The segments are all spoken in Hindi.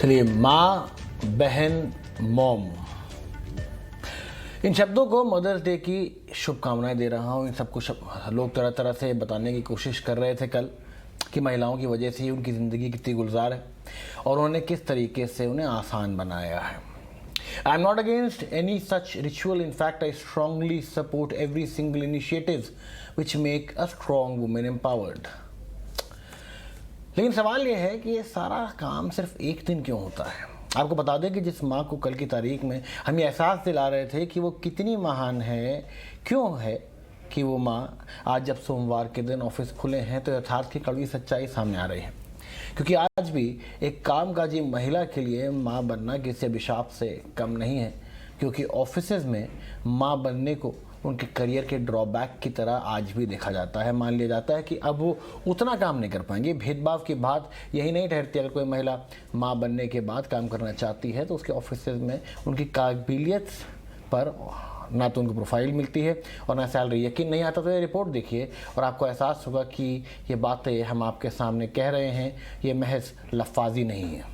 चलिए, माँ, बहन, मॉम, इन शब्दों को मदर्स डे की शुभकामनाएं दे रहा हूँ। इन सबको लोग तरह तरह से बताने की कोशिश कर रहे थे कल कि महिलाओं की वजह से ही उनकी ज़िंदगी कितनी गुलजार है और उन्होंने किस तरीके से उन्हें आसान बनाया है। I am not against any such ritual, in fact I strongly support every single initiative which make a strong women empowered. लेकिन सवाल यह है कि ये सारा काम सिर्फ एक दिन क्यों होता है। आपको बता दें कि जिस माँ को कल की तारीख में हम ये एहसास दिला रहे थे कि वो कितनी महान है, क्यों है कि वो माँ आज जब सोमवार के दिन ऑफिस खुले हैं तो यथार्थ की कड़वी सच्चाई सामने आ रही है। क्योंकि आज भी एक कामकाजी महिला के लिए माँ बनना किसी अभिशाप से कम नहीं है, क्योंकि ऑफिसेज में माँ बनने को उनके करियर के ड्रॉबैक की तरह आज भी देखा जाता है। मान लिया जाता है कि अब वो उतना काम नहीं कर पाएंगे। भेदभाव की बात यही नहीं ठहरती। अगर कोई महिला माँ बनने के बाद काम करना चाहती है तो उसके ऑफिसेज में उनकी काबिलियत पर ना तो उनको प्रोफाइल मिलती है और ना सैलरी। यकीन नहीं आता तो ये रिपोर्ट देखिए और आपको एहसास होगा कि ये बातें हम आपके सामने कह रहे हैं, ये महज लफ्ज़ी नहीं है।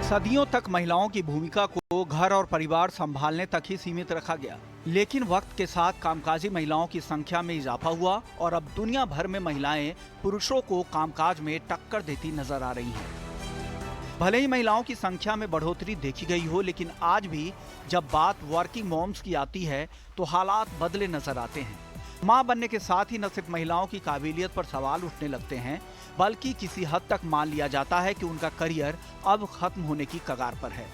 सदियों तक महिलाओं की भूमिका को घर और परिवार संभालने तक ही सीमित रखा गया, लेकिन वक्त के साथ कामकाजी महिलाओं की संख्या में इजाफा हुआ और अब दुनिया भर में महिलाएं पुरुषों को कामकाज में टक्कर देती नजर आ रही हैं। भले ही महिलाओं की संख्या में बढ़ोतरी देखी गई हो, लेकिन आज भी जब बात वर्किंग मॉम्स की आती है तो हालात बदले नजर आते हैं। मां बनने के साथ ही न सिर्फ महिलाओं की काबिलियत पर सवाल उठने लगते हैं, बल्कि किसी हद तक मान लिया जाता है कि उनका करियर अब खत्म होने की कगार पर है।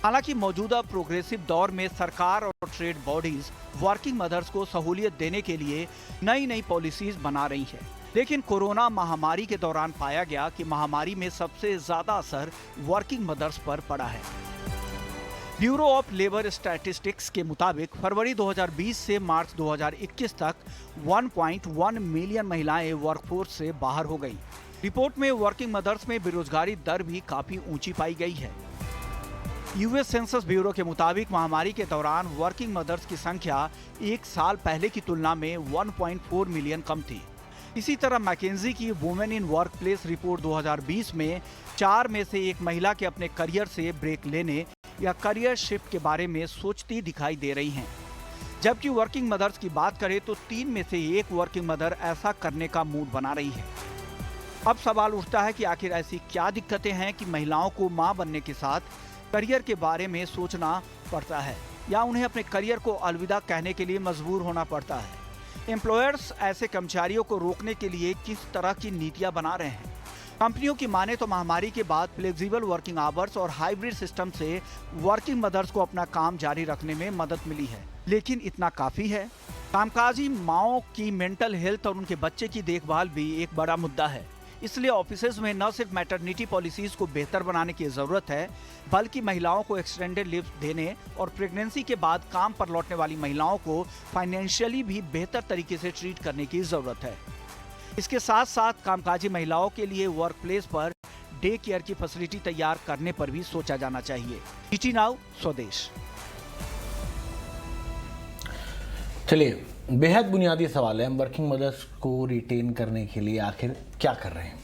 हालांकि मौजूदा प्रोग्रेसिव दौर में सरकार और ट्रेड बॉडीज वर्किंग मदर्स को सहूलियत देने के लिए नई नई पॉलिसीज बना रही है, लेकिन कोरोना महामारी के दौरान पाया गया कि महामारी में सबसे ज्यादा असर वर्किंग मदर्स पर पड़ा है। ब्यूरो ऑफ लेबर स्टैटिस्टिक्स के मुताबिक फरवरी 2020 से मार्च 2021 तक 1.1 मिलियन महिलाएं वर्कफोर्स से बाहर हो गई। रिपोर्ट में वर्किंग मदर्स में बेरोजगारी दर भी काफी ऊंची पाई गई है। यूएस सेंसस ब्यूरो के मुताबिक महामारी के दौरान वर्किंग मदर्स की संख्या एक साल पहले की तुलना में 1.4 मिलियन कम थी। इसी तरह मैकेंजी की वुमेन इन वर्कप्लेस रिपोर्ट 2020 में 4 में से एक महिला के अपने करियर से ब्रेक लेने या करियर शिफ्ट के बारे में सोचती दिखाई दे रही हैं। जबकि वर्किंग मदर्स की बात करें तो 3 में से एक वर्किंग मदर ऐसा करने का मूड बना रही है। अब सवाल उठता है कि आखिर ऐसी क्या दिक्कतें हैं कि महिलाओं को मां बनने के साथ करियर के बारे में सोचना पड़ता है या उन्हें अपने करियर को अलविदा कहने के लिए मजबूर होना पड़ता है। एम्प्लॉयर्स ऐसे कर्मचारियों को रोकने के लिए किस तरह की नीतियां बना रहे हैं? कंपनियों की माने तो महामारी के बाद फ्लेक्सिबल वर्किंग आवर्स और हाइब्रिड सिस्टम से वर्किंग मदर्स को अपना काम जारी रखने में मदद मिली है, लेकिन इतना काफी है? कामकाजी माओं की मेंटल हेल्थ और उनके बच्चे की देखभाल भी एक बड़ा मुद्दा है। इसलिए ऑफिसेज में न सिर्फ मैटरनिटी पॉलिसीज को बेहतर बनाने की जरूरत है, बल्कि महिलाओं को एक्सटेंडेड लीव देने और प्रेगनेंसी के बाद काम पर लौटने वाली महिलाओं को फाइनेंशियली भी बेहतर तरीके से ट्रीट करने की जरूरत है। इसके साथ साथ कामकाजी महिलाओं के लिए work place per day care की फैसिलिटी तैयार करने पर भी सोचा जाना चाहिए। ईटी नाउ स्वदेश। चलिए, बेहद बुनियादी सवाल है, हम वर्किंग मदर्स को रिटेन करने के लिए आखिर क्या कर रहे हैं?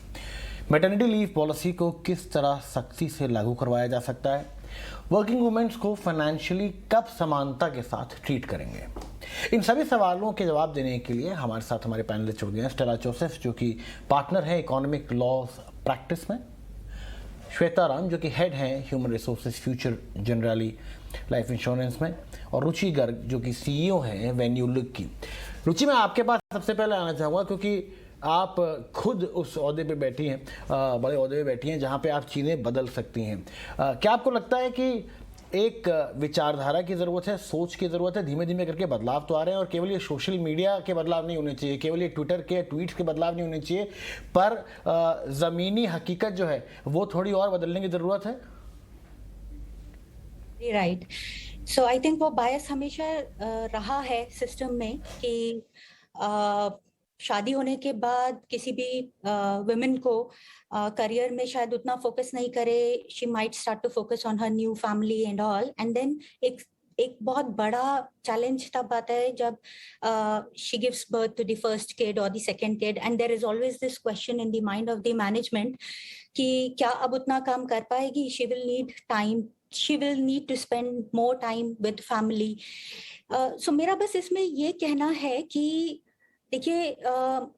मैटरनिटी लीव पॉलिसी को किस तरह सख्ती से लागू करवाया जा सकता है? वर्किंग वुमेन्स को फाइनेंशियली कब समानता के साथ ट्रीट करेंगे? इन सभी सवालों के जवाब देने के लिए हमारे साथ हमारे पैनलिस्ट जुड़ गए हैं। स्टेला जोसेफ, जो कि पार्टनर है इकोनॉमिक लॉ प्रैक्टिस में, श्वेता राम, जो कि हेड हैं human resources future generally life insurance में, और रुचि गर्ग, जो कि सीईओ हैं वेन्यू लुक की। रुचि, मैं आपके पास सबसे पहले आना चाहूँगा क्योंकि आप खुद उस ओहदे पे बैठी हैं, बड़े ओहदे पे बैठी हैं जहाँ पे आप चीज़ें बदल सकती हैं। क्या आपको लगता है कि एक विचारधारा की ज़रूरत है, सोच की ज़रूरत है? धीमे धीमे करके बदलाव तो आ रहे हैं और केवल ये सोशल मीडिया के बदलाव नहीं होने चाहिए, केवल ये ट्विटर के ट्वीट्स के बदलाव नहीं होने चाहिए, पर ज़मीनी हकीकत जो है वो थोड़ी और बदलने की ज़रूरत है। राइट, सो आई थिंक वो बायस हमेशा रहा है सिस्टम में कि शादी होने के बाद किसी भी वुमेन को करियर में शायद उतना फोकस नहीं करे, she might start to focus on her new family and all, and then एक एक बहुत बड़ा चैलेंज तब आता है जब she gives birth to the first kid or the second kid, and there is always this question in the mind of the management कि क्या अब उतना काम कर पाएगी? She will need time, she will need to spend more time with family. So मेरा बस इसमें ये कहना है कि देखिए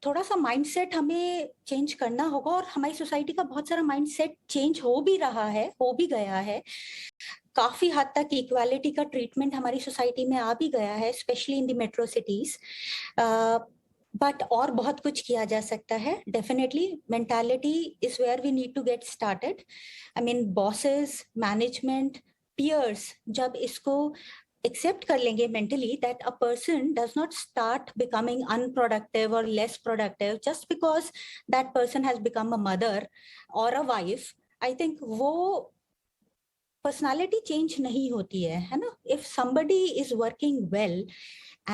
थोड़ा सा माइंडसेट हमें चेंज करना होगा, और हमारी सोसाइटी का बहुत सारा माइंडसेट चेंज हो भी रहा है, हो भी गया है। काफी हद तक इक्वालिटी का ट्रीटमेंट हमारी सोसाइटी में आ भी गया है, specially in the metro cities. But और बहुत कुछ किया जा सकता है। Definitely mentality is where we need to get started. I mean bosses, management, peers जब इसको accept कर लेंगे mentally that a person does not start becoming unproductive or less productive just because that person has become a mother or a wife, I think वो personality change नहीं होती है ना? If somebody is working well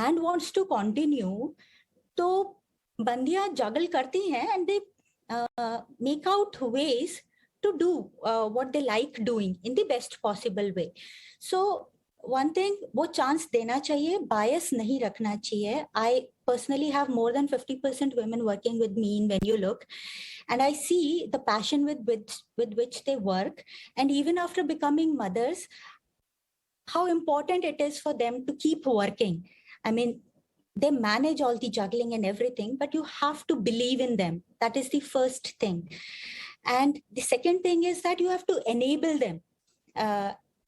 and wants to continue, तो बंदियां जगल करती हैं and they make out ways to do what they like doing in the best possible way. So one thing, वो चांस देना चाहिए, बायस नहीं रखना चाहिए। I personally have more than 50% women working with me in When You Look, and I see the passion with which they work, and even after becoming mothers, how important it is for them to keep working. I mean, they manage all the juggling and everything, but you have to believe in them. That is the first thing. And the second thing is that you have to enable them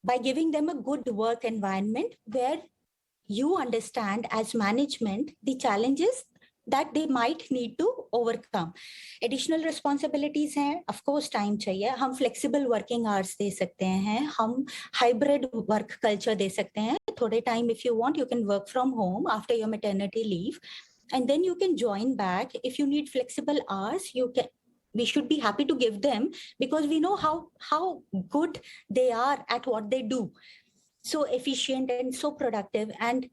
by giving them a good work environment where you understand as management the challenges that they might need to overcome. Additional responsibilities हैं, of course time चाहिए, हम flexible working hours दे सकते हैं, हम hybrid work culture दे सकते हैं, थोड़े time if you want you can work from home after your maternity leave, and then you can join back. If you need flexible hours, you can, we should be happy to give them, because we know how good they are at what they do, so efficient and so productive. And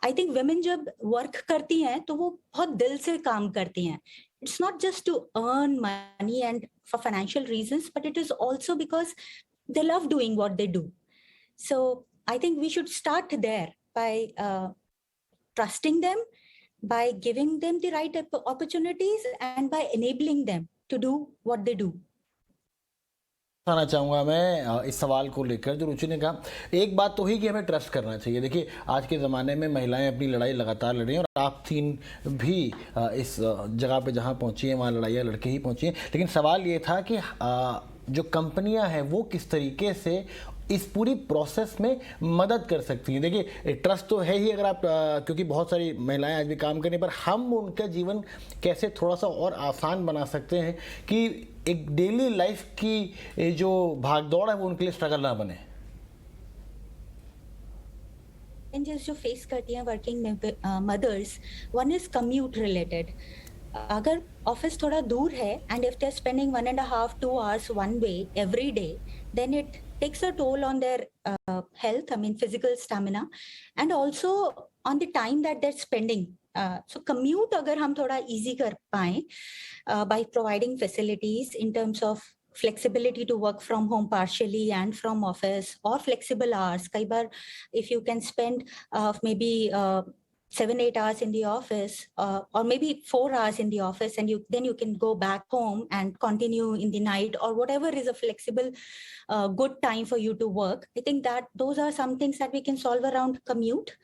I think women जब work करती हैं तो वो बहुत दिल से काम करती हैं. It's not just to earn money and for financial reasons, but it is also because they love doing what they do. So I think we should start there by trusting them, by giving them the right opportunities, and by enabling them to do what they do. बताना चाहूँगा मैं इस सवाल को लेकर जो रुचि ने कहा, एक बात तो ही कि हमें ट्रस्ट करना चाहिए। देखिए आज के ज़माने में महिलाएं अपनी लड़ाई लगातार लड़ रही हैं, और आप तीन भी इस जगह पे जहाँ पहुँची हैं वहाँ लड़ाइयाँ लड़के ही पहुँची हैं। लेकिन सवाल ये था कि जो कंपनियां हैं वो किस तरीके से इस पूरी प्रोसेस में मदद कर सकती हैं। देखिए ट्रस्ट तो है ही, अगर आप क्योंकि बहुत सारी महिलाएं आज भी काम करने पर हम उनका जीवन कैसे थोड़ा सा और आसान बना सकते हैं कि एक डेली लाइफ की जो भागदौड़ है वो उनके लिए स्ट्रगल ना बने। चैलेंजेस जो फेस करती हैं working mothers, one is commute related. अगर ऑफिस थोड़ा दूर है and if they are spending 1.5 2 hours one way every day, then it takes a toll on their health, I mean physical stamina, and also on the time that they're spending. So commute अगर हम थोड़ा easy कर पाएं by providing facilities in terms of flexibility to work from home partially and from office, or flexible hours. कई बार if you can spend maybe 7-8 hours in the office, or maybe 4 hours in the office, and then you can go back home and continue in the night, or whatever is a flexible good time for you to work. I think that those are some things that we can solve around commute.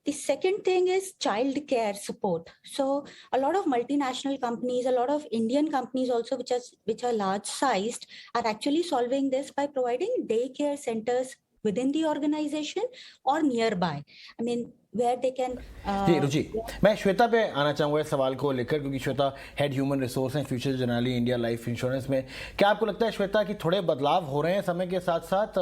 The second thing is child care support. So a lot of multinational companies, a lot of Indian companies also, which are large sized, are actually solving this by providing daycare centers within the organization or nearby. I mean, where they can जी रुचि, मैं श्वेता पे आना चाहूँगा इस सवाल को लेकर, क्योंकि श्वेता हेड ह्यूमन रिसोर्स हैं future generally India life insurance में। क्या आपको लगता है श्वेता कि थोड़े बदलाव हो रहे हैं समय के साथ साथ,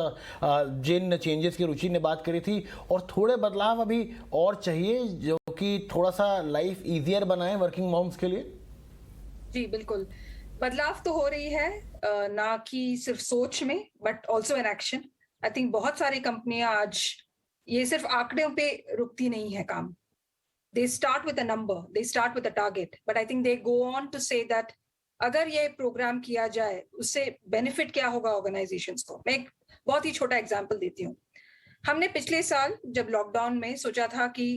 जिन चेंजेस की रुचि ने बात करी थी, और थोड़े बदलाव अभी और चाहिए जो कि थोड़ा सा लाइफ ईजियर बनाए वर्किंग मॉम्स के लिए? जी बिल्कुल, बदलाव तो हो रही है, ना कि सिर्फ सोच में but also in action. I think बहुत सारी कंपनियां आज ये सिर्फ आंकड़ों पे रुकती नहीं है काम। They start with a number, they start with a target, but I think they go on to say that अगर ये प्रोग्राम किया जाए उससे बेनिफिट क्या होगा ऑर्गेनाइजेशंस को। मैं एक बहुत ही छोटा एग्जांपल देती हूँ। हमने पिछले साल जब लॉकडाउन में सोचा था कि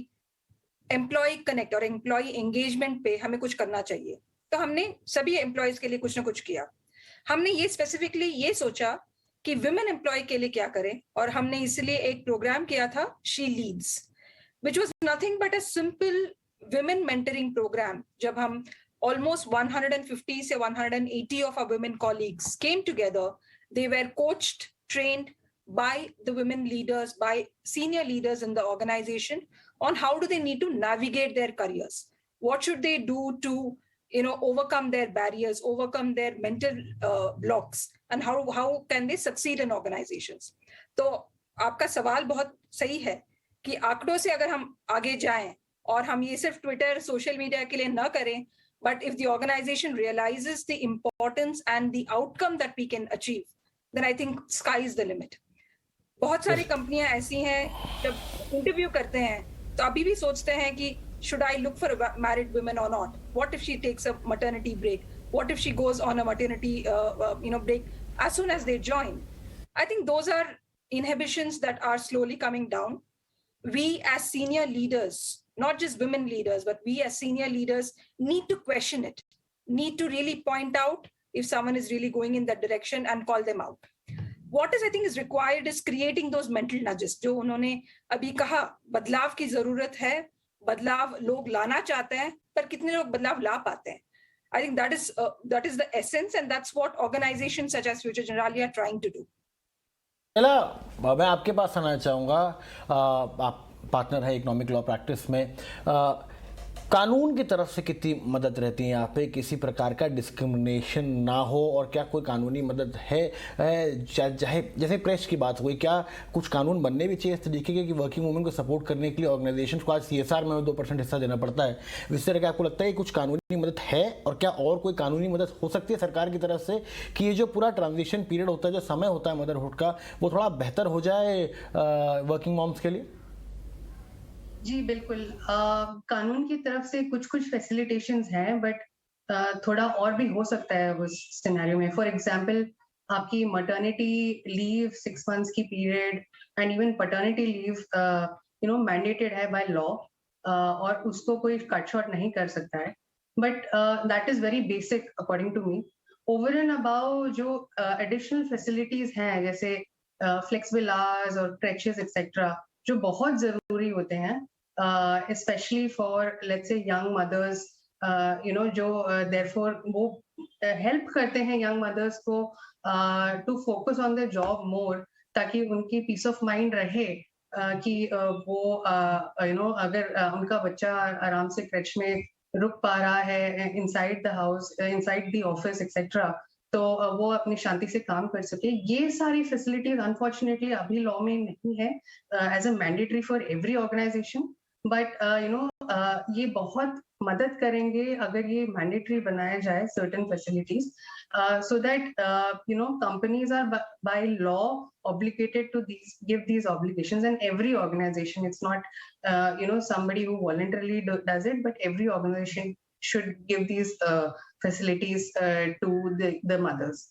एम्प्लॉय कनेक्ट और एम्प्लॉय एंगेजमेंट पे हमें कुछ करना चाहिए, तो हमने सभी एम्प्लॉयज के लिए कुछ ना कुछ किया। हमने ये स्पेसिफिकली ये सोचा कि विमेन एम्प्लॉय के लिए क्या करें, और हमने इसलिए एक प्रोग्राम किया था she leads, which was nothing but a simple women mentoring program. जब हम almost 150 से 180 of our women colleagues came together, they were coached, trained by the women leaders, by senior leaders in the organization on how do they need to navigate their careers. What should they do to, overcome their barriers, overcome their mental blocks, and how can they succeed in organizations. तो आपका सवाल बहुत सही है कि आंकड़ों से अगर हम आगे जाएं और हम ये सिर्फ ट्विटर सोशल मीडिया के लिए न करें, but if the organisation realises the importance and the outcome that we can achieve, then I think sky is the limit. बहुत सारी कंपनियां ऐसी हैं जब इंटरव्यू करते हैं तो अभी भी सोचते हैं कि should I look for a married woman or not? What if she takes a maternity break? What if she goes on a maternity break as soon as they join? I think those are inhibitions that are slowly coming down. We as senior leaders, not just women leaders, but we as senior leaders need to question it, need to really point out if someone is really going in that direction and call them out. What is I think is required is creating those mental nudges. जो उन्होंने अभी कहा, बदलाव की जरूरत है, बदलाव लोग लाना चाहते हैं, पर कितने लोग बदलाव ला पाते हैं? I think that is the essence, and that's what organizations such as Future Generali are trying to do. चला, मैं आपके पास आना चाहूँगा। आप पार्टनर है इकोनॉमिक लॉ प्रैक्टिस में। कानून की तरफ से कितनी मदद रहती है यहाँ पे, किसी प्रकार का डिस्क्रिमिनेशन ना हो, और क्या कोई कानूनी मदद है? चाहे जैसे प्रेस की बात हुई, क्या कुछ कानून बनने भी चाहिए इस तरीके के कि वर्किंग वुमेन को सपोर्ट करने के लिए ऑर्गेनाइजेशन को आज CSR में 2% हिस्सा देना पड़ता है? इस तरह का आपको लगता है कि कुछ कानूनी मदद है, और क्या और कोई कानूनी मदद हो सकती है सरकार की तरफ से कि ये जो पूरा ट्रांजिशन पीरियड होता है, जो समय होता है मदरहुड का, वो थोड़ा बेहतर हो जाए वर्किंग मॉम्स के लिए? जी बिल्कुल, कानून की तरफ से कुछ फैसिलिटेशंस हैं, बट थोड़ा और भी हो सकता है उस सिनेरियो में. फॉर एग्जांपल, आपकी मटर्निटी लीव 6 months की period and even paternity leave mandated है बाय लॉ, और उसको कोई कट शॉर्ट नहीं कर सकता है, but that is very basic according to me. Over and above जो एडिशनल फैसिलिटीज हैं, जैसे फ्लेक्सिबल आवर्स और क्रेचेस एक्सेट्रा, जो बहुत जरूरी होते हैं, especially for let's say young mothers, जो therefore वो help करते हैं young mothers को to focus on their job more, ताकि उनकी peace of mind रहे कि वो अगर उनका बच्चा आराम से crèche में रुक पा रहा है inside the house, inside the office etc, तो वो अपनी शांति से काम कर सके. ये सारी फैसिलिटीज अनफॉर्चुनेटली अभी लॉ में नहीं है as a mandatory for every organisation, but ये बहुत मदद करेंगे अगर ये मैंडेटरी बनाया जाए certain facilities, so that companies are by law obligated to give these obligations, and every organization, it's not somebody who voluntarily does it, but every organization should give these facilities to the mothers.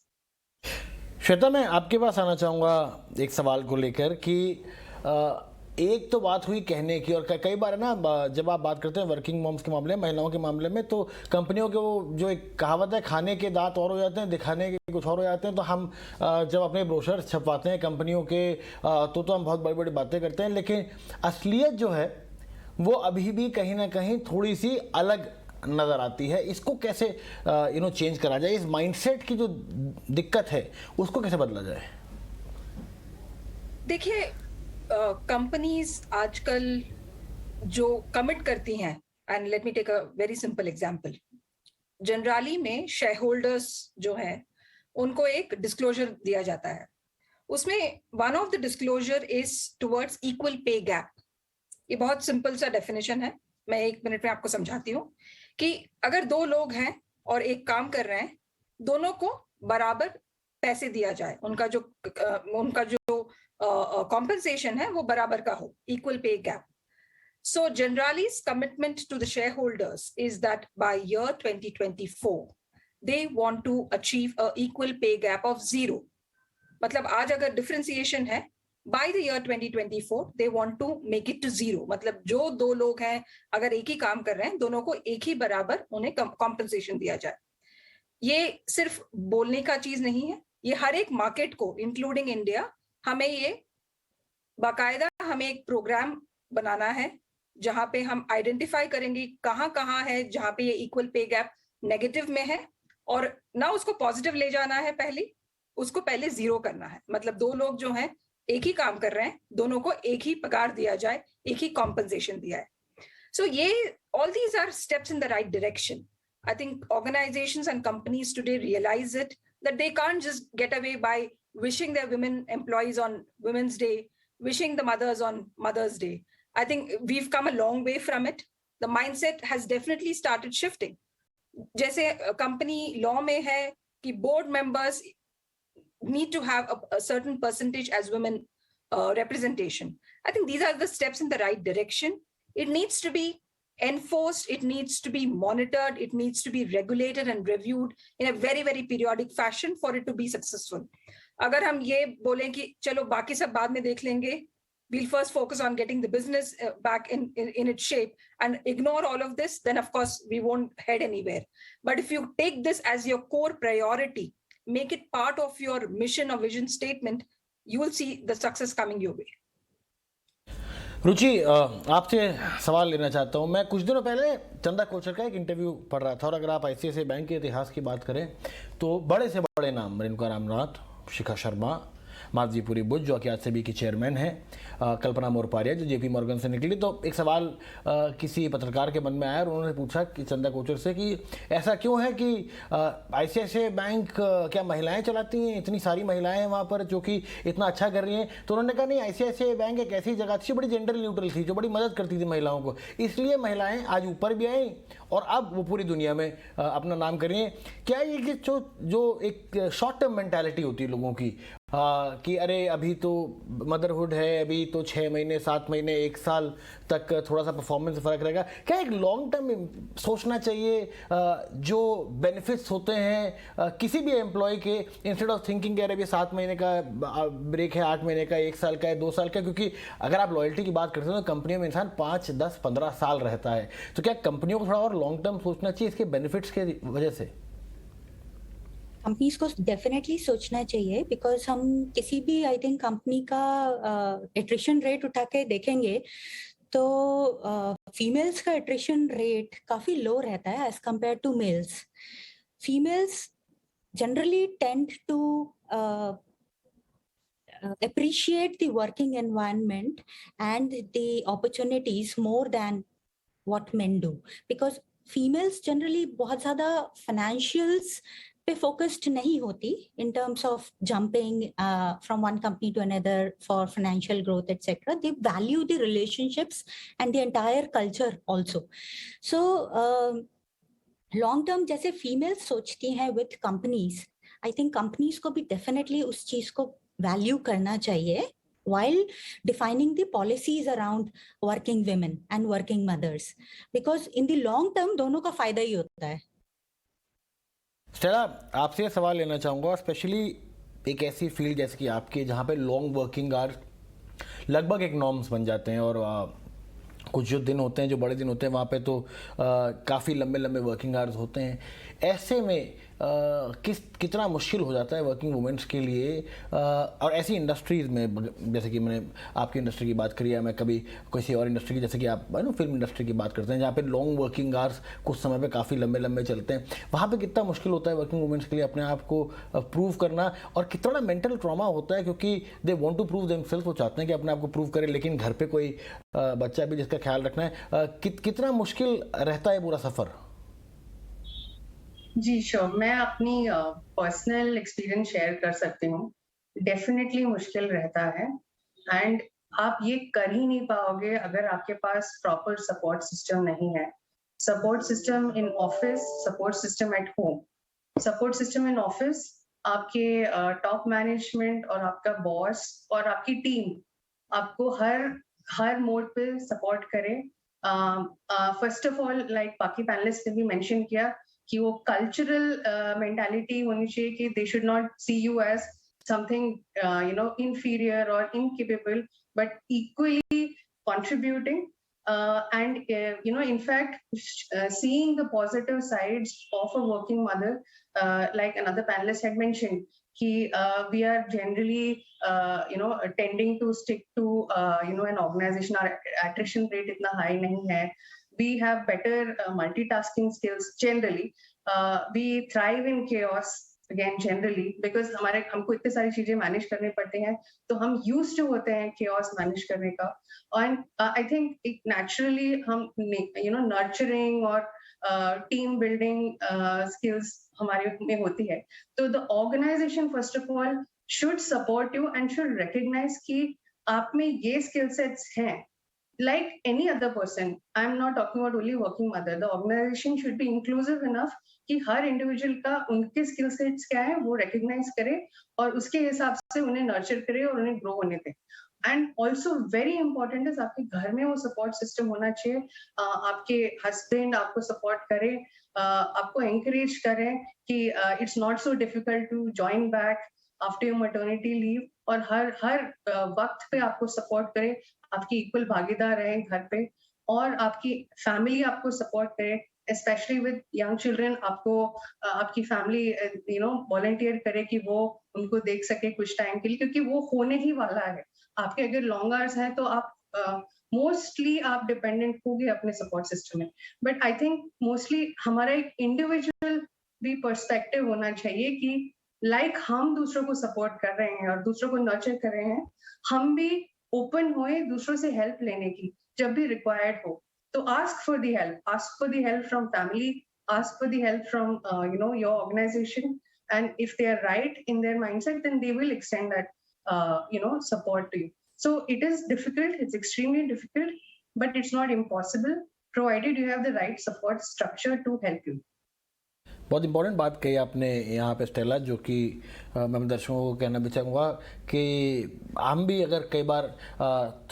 Shweta, मैं आपके पास आना चाहूँगा एक सवाल को लेकर कि एक तो बात हुई कहने की, और कई बार ना जब आप बात करते हैं वर्किंग मॉम्स के मामले में, महिलाओं के मामले में, तो कंपनियों के वो जो एक कहावत है, खाने के दांत और हो जाते हैं, दिखाने के कुछ और हो जाते हैं. तो हम जब अपने ब्रोशर छपवाते हैं कंपनियों के, तो हम बहुत बड़ी बड़ी बातें करते हैं, लेकिन असलियत जो है वो अभी भी कहीं ना कहीं थोड़ी सी अलग नजर आती है. इसको कैसे चेंज करा जाए? इस माइंडसेट की जो दिक्कत है उसको कैसे बदला जाए? देखिए, कंपनीज आजकल जो कमिट करती हैं, and let me take a very simple example. Generally में शेयर होल्डर्स जो हैं उनको एक डिस्क्लोजर दिया जाता है. उसमें one of the disclosure is towards equal pay gap. ये बहुत सिंपल सा डेफिनेशन है, मैं 1 मिनट में आपको समझाती हूँ कि अगर 2 लोग हैं और एक काम कर रहे हैं, दोनों को बराबर पैसे दिया जाए, उनका जो compensation है वो बराबर का हो, equal pay gap. So Generali's commitment to the shareholders is that by year 2024 they want to achieve a equal pay gap of 0. मतलब आज अगर differentiation है by the year 2024 they want to make it to zero. मतलब जो दो लोग हैं अगर एक ही काम कर रहे हैं, दोनों को एक ही बराबर उन्हें कॉम्पनसेशन दिया जाए. ये सिर्फ बोलने का चीज नहीं है, ये हर एक मार्केट को इंक्लूडिंग इंडिया हमें ये बाकायदा हमें एक प्रोग्राम बनाना है जहां पे हम आइडेंटिफाई करेंगे कहाँ है जहां पे ये इक्वल पे गैप नेगेटिव में है, और ना उसको पॉजिटिव ले जाना है, उसको पहले जीरो करना है. मतलब दो लोग जो हैं एक ही काम कर रहे हैं, दोनों को एक ही पगार दिया जाए, एक ही कॉम्पनसेशन दिया है. सो ये all these are steps in the right direction. I think organizations and companies today realize it, that they can't just get away by wishing their women employees on Women's Day, wishing the mothers on Mother's Day. I think we've come a long way from it. The mindset has definitely started shifting. जैसे company law में है कि board members need to have a certain percentage as women representation. I think these are the steps in the right direction. It needs to be enforced, it needs to be monitored, it needs to be regulated and reviewed in a very, very periodic fashion for it to be successful. अगर हम ये बोलें कि चलो बाकी सब बाद में देख लेंगे, we'll first focus on getting the business back in its shape and ignore all of this, then of course we won't head anywhere. But if you take this as your core priority, make it part of your mission or vision statement, you will see the success coming your way. रुचि, आपसे सवाल लेना चाहता हूँ. मैं कुछ दिनों पहले चंदा कोचर का एक इंटरव्यू पढ़ रहा था, और अगर आप ICICI बैंक के इतिहास की बात करें तो बड़े से बड़े नाम रेणुका रामनाथ, शिखा शर्मा, माधवी पुरी बुच जो कि आज SEBI की चेयरमैन है, कल्पना मोरपारिया जो JP मॉर्गन से निकली. तो एक सवाल किसी पत्रकार के मन में आया और उन्होंने पूछा कि चंदा कोचर से कि ऐसा क्यों है कि ICICI बैंक क्या महिलाएं चलाती हैं, इतनी सारी महिलाएं हैं वहाँ पर जो कि इतना अच्छा कर रही हैं. तो उन्होंने कहा नहीं, ICICI बैंक एक ऐसी जगह थी जो बड़ी जेंडर न्यूट्रल थी, जो बड़ी मदद करती थी महिलाओं को, इसलिए महिलाएं आज ऊपर भी आई और अब वो पूरी दुनिया में अपना नाम कर रही हैं. क्या ये कि जो एक शॉर्ट टर्म मेंटालिटी होती है लोगों की कि अरे अभी तो मदरहुड है, अभी तो 6 महीने 7 महीने 1 साल तक थोड़ा सा परफॉर्मेंस में फर्क रहेगा, क्या एक लॉन्ग टर्म सोचना चाहिए जो बेनिफिट्स होते हैं किसी भी एम्प्लॉय के, इंस्टेड ऑफ थिंकिंग कि अरे ये 7 महीने का ब्रेक है, 8 महीने का, 1 साल का है, 2 साल का. क्योंकि अगर आप लॉयल्टी की बात करते हैं तो कंपनियों में इंसान 5, 10, 15 साल रहता है. तो क्या कंपनियों को थोड़ा और लॉन्ग टर्म सोचना चाहिए इसके बेनिफिट्स के वजह से? कंपनीज को डेफिनेटली सोचना चाहिए, बिकॉज हम किसी भी आई थिंक कंपनी का एट्रिशन रेट उठा के देखेंगे तो फीमेल्स का एट्रिशन रेट काफी लो रहता है as compared to males. Females generally tend to appreciate the working environment and the opportunities more than what men do, because females generally बहुत ज्यादा financials पे focused नहीं होती in terms of jumping from one company to another for financial growth etc. They value the relationships and the entire culture also. So long term जैसे females सोचती हैं with companies, I think companies को भी definitely उस चीज को value करना चाहिए while defining the policies around working women and working mothers, because in the long term दोनों का फायदा ही होता है. स्टेला, आपसे सवाल लेना चाहूँगा, स्पेशली एक ऐसी फील्ड जैसे कि आपकी जहाँ पे लॉन्ग वर्किंग आवर्स लगभग एक नॉर्म्स बन जाते हैं, और कुछ जो दिन होते हैं जो बड़े दिन होते हैं वहाँ पे तो काफ़ी लंबे लंबे वर्किंग आवर्स होते हैं. ऐसे में कितना मुश्किल हो जाता है वर्किंग वुमेन्स के लिए, और ऐसी इंडस्ट्रीज़ में जैसे कि मैंने आपकी इंडस्ट्री की बात करी है, मैं कभी किसी और इंडस्ट्री की जैसे कि आप फिल्म इंडस्ट्री की बात करते हैं जहाँ पे लॉन्ग वर्किंग आवर्स कुछ समय पे काफ़ी लंबे लंबे चलते हैं, वहाँ पे कितना मुश्किल होता है वर्किंग वुमेन्स के लिए अपने आप को प्रूव करना, और कितना मेंटल ट्रॉमा होता है क्योंकि they want to prove themselves, वो चाहते हैं कि अपने आप को प्रूव करें, लेकिन घर पे कोई बच्चा भी जिसका ख्याल रखना है. कितना मुश्किल रहता है पूरा सफ़र? जी श्योर, मैं अपनी पर्सनल एक्सपीरियंस शेयर कर सकती हूँ. डेफिनेटली मुश्किल रहता है, एंड आप ये कर ही नहीं पाओगे अगर आपके पास प्रॉपर सपोर्ट सिस्टम नहीं है. Support system in office, support system at home. Support system in office आपके टॉप मैनेजमेंट और आपका बॉस और आपकी टीम आपको हर मोड पे सपोर्ट करे. फर्स्ट ऑफ ऑल, लाइक बाकी पैनलिस्ट ने भी मेंशन किया कि वो कल्चरल मेंटालिटी होनी चाहिए कि they should not see you as something inferior or incapable, but equally contributing. In fact, seeing the positive sides of a working mother, like another panelist had mentioned, we are generally tending to stick to an organization. Our attrition rate itna high nahi hai. We have better multitasking skills generally. We thrive in chaos again generally, because हमको इतने सारी चीजें मैनेज करने पड़ते हैं, तो हम यूज्ड टू होते हैं chaos मैनेज करने का. And I think naturally हम nurturing और team building skills हमारे में होती है. तो the organization first of all should support you and should recognize कि आप में ये skill sets हैं. Like any other person, I'm not talking about only working mother. The organization should be inclusive enough कि हर individual का उनके skill sets क्या है वो recognize करे और उसके हिसाब से उन्हें nurture करे और उन्हें grow होने दे. And also very important is आपके घर में वो support system होना चाहिए. आपके husband आपको support करे, आपको encourage करें कि it's not so difficult to join back after your maternity leave, और हर वक्त पे आपको support करे, आपकी इक्वल भागीदार रहे घर पे, और आपकी फैमिली आपको सपोर्ट करे, स्पेशली विद यंग चिल्ड्रन. आपको आपकी फैमिली वॉलंटियर करे कि वो उनको देख सके कुछ टाइम के लिए, क्योंकि वो होने ही वाला है. आपके अगर लॉन्ग आवर्स हैं तो आप मोस्टली आप डिपेंडेंट होगे अपने सपोर्ट सिस्टम में. बट आई थिंक मोस्टली हमारा एक इंडिविजुअल भी पर्सपेक्टिव होना चाहिए कि लाइक हम दूसरों को सपोर्ट कर रहे हैं और दूसरों को नर्चर कर रहे हैं, हम भी ओपन होए दूसरों से हेल्प लेने की जब भी रिक्वायर्ड हो. तो ask for the help from family, ask for the help from your organisation, and if they are right in their mindset then they will extend that support to you. So it is difficult, it's extremely difficult, but it's not impossible provided you have the right support structure to help you. बहुत इंपॉर्टेंट बात कही आपने यहाँ पे स्टेला, जो कि मैं दर्शकों को कहना भी चाहूँगा कि हम भी अगर कई बार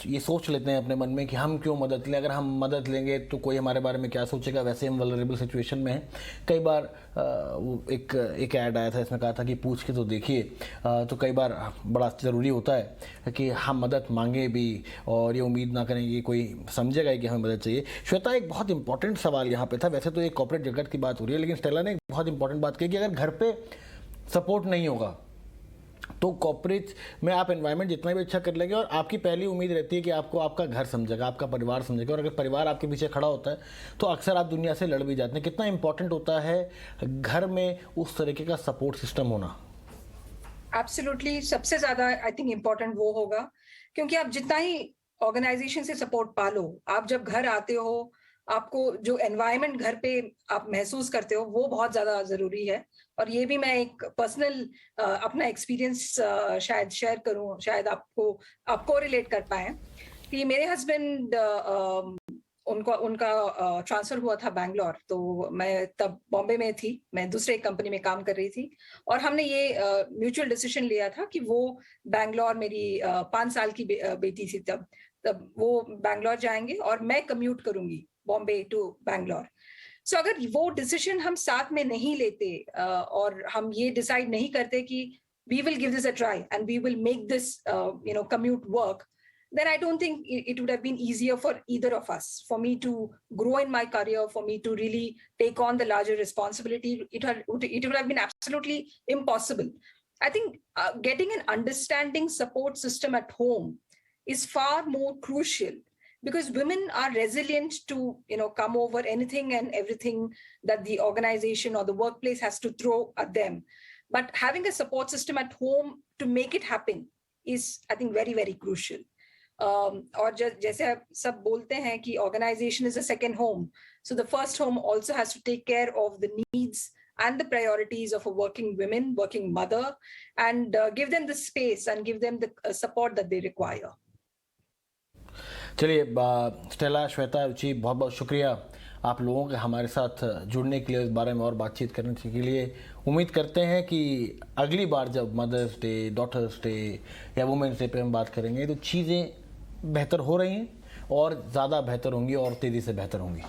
ये सोच लेते हैं अपने मन में कि हम क्यों मदद लें, अगर हम मदद लेंगे तो कोई हमारे बारे में क्या सोचेगा, वैसे हम वल्नरेबल सिचुएशन में हैं. कई बार वो एक ऐड आया था, इसमें कहा था कि पूछ के तो देखिए. तो कई बार बड़ा ज़रूरी होता है कि हम मदद मांगे भी और ये उम्मीद ना करें कि कोई समझेगा कि हमें मदद चाहिए. श्वेता, एक बहुत इंपॉर्टेंट सवाल यहाँ पे था. वैसे तो एक कॉर्पोरेट जगत की बात हो रही है, लेकिन स्टेला ने बहुत इंपॉर्टेंट बात कही कि अगर घर पे सपोर्ट नहीं होगा तो कॉर्पोरेट में आप एनवायरनमेंट जितना भी अच्छा कर लेंगे, और आपकी पहली उम्मीद रहती है कि आपको आपका घर समझेगा, आपका परिवार समझेगा, और अगर परिवार आपके पीछे खड़ा होता है तो अक्सर आप दुनिया से लड़ भी जाते हैं. कितना इंपॉर्टेंट होता है घर में उस तरीके का सपोर्ट सिस्टम होना? एब्सोल्युटली, सबसे ज्यादा आई थिंक इम्पोर्टेंट वो होगा, क्योंकि आप जितना ही ऑर्गेनाइजेशन से सपोर्ट पालो, आप जब घर आते हो, आपको जो एनवायरनमेंट घर पे आप महसूस करते हो वो बहुत ज्यादा जरूरी है. और ये भी मैं एक पर्सनल अपना एक्सपीरियंस शायद शेयर करूं, शायद आपको रिलेट कर पाए कि मेरे हस्बैंड उनका ट्रांसफर हुआ था बैंगलोर, तो मैं तब बॉम्बे में थी, मैं दूसरे कंपनी में काम कर रही थी, और हमने ये म्यूचुअल डिसीजन लिया था कि वो बैंगलोर, मेरी 5 साल की बेटी थी तब वो बैंगलोर जाएंगे और मैं कम्यूट करूंगी बॉम्बे टू बैंगलोर. सो अगर वो डिसीजन हम साथ में नहीं लेते और हम ये डिसाइड नहीं करते कि we will give this a try and we will make this commute work, then I don't think it would have been easier for either of us, for me to grow in my career, for me to really take on the larger responsibility. It would have been absolutely impossible. I think getting an understanding support system at home is far more crucial, because women are resilient to come over anything and everything that the organization or the workplace has to throw at them. But having a support system at home to make it happen is, I think, very, very crucial. और जैसे आप सब बोलते हैं कि organization is a second home, so the first home also has to take care of the needs and the priorities of a working mother, and give them the space and give them the support that they require. चलिए स्टेला, श्वेता, रुचि, बहुत बहुत शुक्रिया आप लोगों के हमारे साथ जुड़ने के लिए, इस बारे में और बातचीत करने के लिए. उम्मीद करते हैं कि अगली बार जब मदर्स डे, डॉटर्स डे या वुमेंस डे पे हम बात करेंगे तो चीज़ें बेहतर हो रही हैं और ज़्यादा बेहतर होंगी और तेज़ी से बेहतर होंगी.